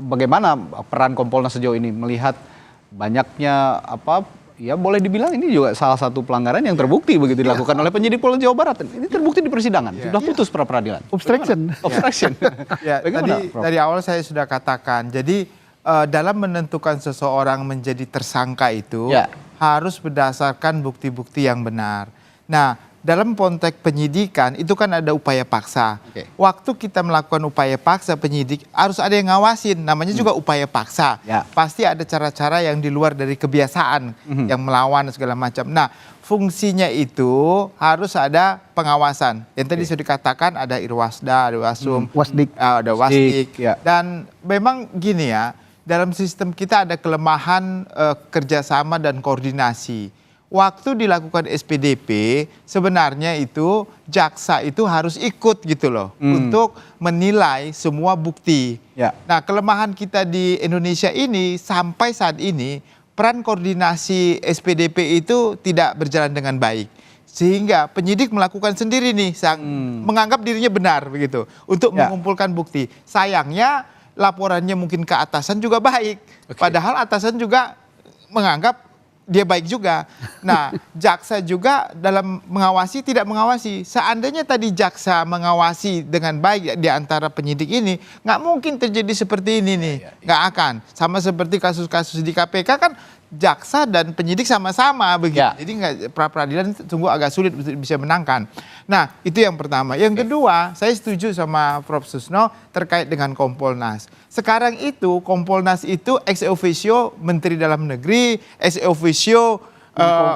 bagaimana peran Kompolnas sejauh ini melihat banyaknya ya boleh dibilang ini juga salah satu pelanggaran yang terbukti begitu dilakukan oleh penyidik Polda Jawa Barat. Ini terbukti di persidangan, sudah putus pra peradilan. Obstruction. Obstruction. Ya, dari awal saya sudah katakan, jadi dalam menentukan seseorang menjadi tersangka itu harus berdasarkan bukti-bukti yang benar. Nah, dalam konteks penyidikan itu kan ada upaya paksa. Waktu kita melakukan upaya paksa penyidik harus ada yang ngawasin, namanya juga upaya paksa. Pasti ada cara-cara yang di luar dari kebiasaan, yang melawan segala macam. Nah, fungsinya itu harus ada pengawasan. Yang tadi sudah dikatakan ada Irwasda, ada Wasum, ada Wasdik. Dan memang gini ya, dalam sistem kita ada kelemahan kerjasama dan koordinasi. Waktu dilakukan SPDP sebenarnya itu jaksa itu harus ikut gitu loh untuk menilai semua bukti. Nah, kelemahan kita di Indonesia ini sampai saat ini peran koordinasi SPDP itu tidak berjalan dengan baik. Sehingga penyidik melakukan sendiri nih, menganggap dirinya benar begitu untuk mengumpulkan bukti. Sayangnya laporannya mungkin ke atasan juga baik, padahal atasan juga menganggap dia baik juga. Nah, jaksa juga dalam mengawasi tidak mengawasi. Seandainya tadi jaksa mengawasi dengan baik di antara penyidik ini, nggak mungkin terjadi seperti ini nih. Nggak akan. Sama seperti kasus-kasus di KPK kan jaksa dan penyidik sama-sama begitu. Jadi pra peradilan sungguh agak sulit bisa menangkan. Nah, itu yang pertama. Yang kedua, saya setuju sama Prof. Susno terkait dengan Kompolnas. Sekarang itu Kompolnas itu ex officio Menteri Dalam Negeri, ex officio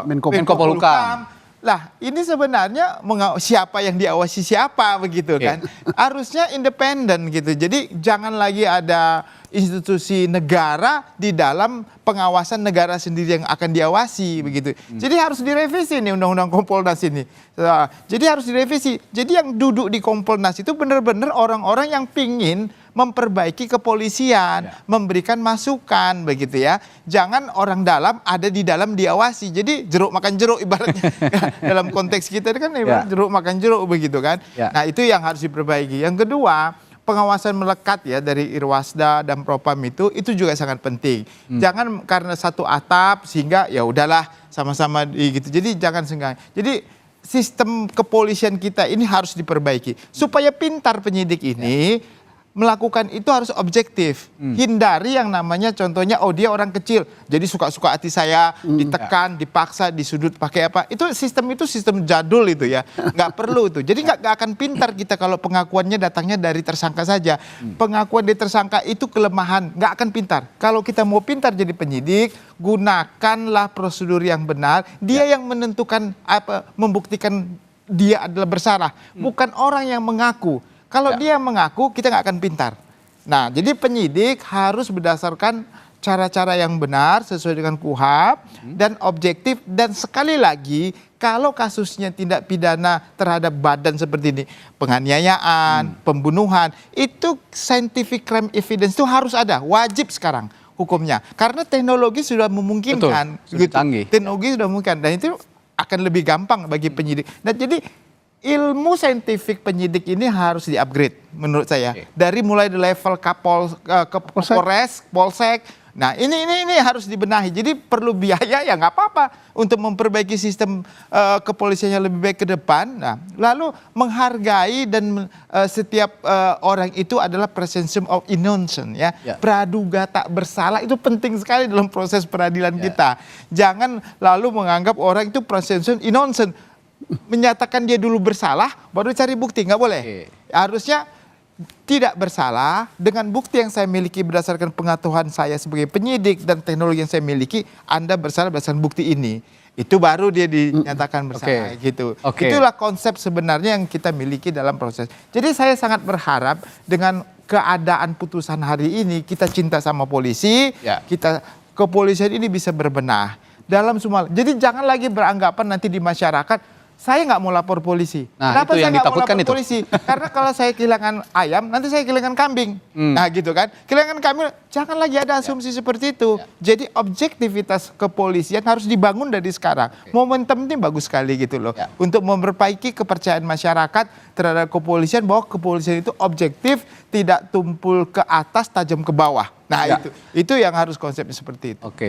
Menko Polhukam. Lah, ini sebenarnya siapa yang diawasi siapa begitu kan? Harusnya independen gitu. Jadi jangan lagi ada institusi negara di dalam pengawasan negara sendiri yang akan diawasi begitu. Jadi harus direvisi nih undang-undang Kompolnas ini. Jadi harus direvisi. Jadi yang duduk di Kompolnas itu benar-benar orang-orang yang pingin memperbaiki kepolisian, memberikan masukan begitu ya. Jangan orang dalam ada di dalam diawasi. Jadi jeruk makan jeruk ibaratnya. Dalam konteks kita kan ibarat jeruk makan jeruk begitu kan. Nah, itu yang harus diperbaiki. Yang kedua, pengawasan melekat ya dari Irwasda dan Propam itu juga sangat penting. Jangan karena satu atap sehingga ya udahlah sama-sama gitu. Jadi jangan senggang. Jadi sistem kepolisian kita ini harus diperbaiki supaya pintar penyidik ini melakukan itu harus objektif. Hindari yang namanya contohnya dia orang kecil jadi suka-suka hati saya ditekan, dipaksa, disudut pakai apa. Itu sistem jadul itu ya. Nggak perlu itu. Jadi nggak akan pintar kita kalau pengakuannya datangnya dari tersangka saja. Pengakuan dari tersangka itu kelemahan, nggak akan pintar. Kalau kita mau pintar jadi penyidik, gunakanlah prosedur yang benar. Dia yang menentukan membuktikan dia adalah bersalah, bukan orang yang mengaku. Kalau dia mengaku, kita nggak akan pintar. Nah, jadi penyidik harus berdasarkan cara-cara yang benar sesuai dengan KUHP dan objektif. Dan sekali lagi, kalau kasusnya tindak pidana terhadap badan seperti ini, penganiayaan, pembunuhan, itu scientific crime evidence itu harus ada, wajib sekarang hukumnya. Karena teknologi sudah memungkinkan. Sudah canggih. Teknologi sudah memungkinkan, dan itu akan lebih gampang bagi penyidik. Nah, jadi ilmu saintifik penyidik ini harus di-upgrade menurut saya. Dari mulai di level Kapolres, Polsek. Nah, ini harus dibenahi. Jadi perlu biaya ya nggak apa-apa untuk memperbaiki sistem kepolisian yang lebih baik ke depan. Nah, lalu menghargai dan setiap orang itu adalah presumption of innocence ya. Praduga tak bersalah itu penting sekali dalam proses peradilan kita. Jangan lalu menganggap orang itu presumption innocent. Menyatakan dia dulu bersalah baru cari bukti, nggak boleh. Harusnya tidak bersalah dengan bukti yang saya miliki berdasarkan pengetahuan saya sebagai penyidik dan teknologi yang saya miliki, Anda bersalah berdasarkan bukti ini. Itu baru dia dinyatakan bersalah gitu. Itulah konsep sebenarnya yang kita miliki dalam proses. Jadi saya sangat berharap dengan keadaan putusan hari ini kita cinta sama polisi, kita kepolisian ini bisa berbenah dalam semua. Jadi jangan lagi beranggapan nanti di masyarakat saya nggak mau lapor polisi. Nah, Kenapa itu saya yang nggak mau ditakutkan lapor itu. polisi? Karena kalau saya kehilangan ayam, nanti saya kehilangan kambing. Nah gitu kan. Kehilangan kambing, jangan lagi ada asumsi seperti itu. Jadi objektivitas kepolisian harus dibangun dari sekarang. Momentum ini bagus sekali gitu loh. Untuk memperbaiki kepercayaan masyarakat terhadap kepolisian, bahwa kepolisian itu objektif, tidak tumpul ke atas, tajam ke bawah. Nah itu yang harus konsepnya seperti itu. Oke.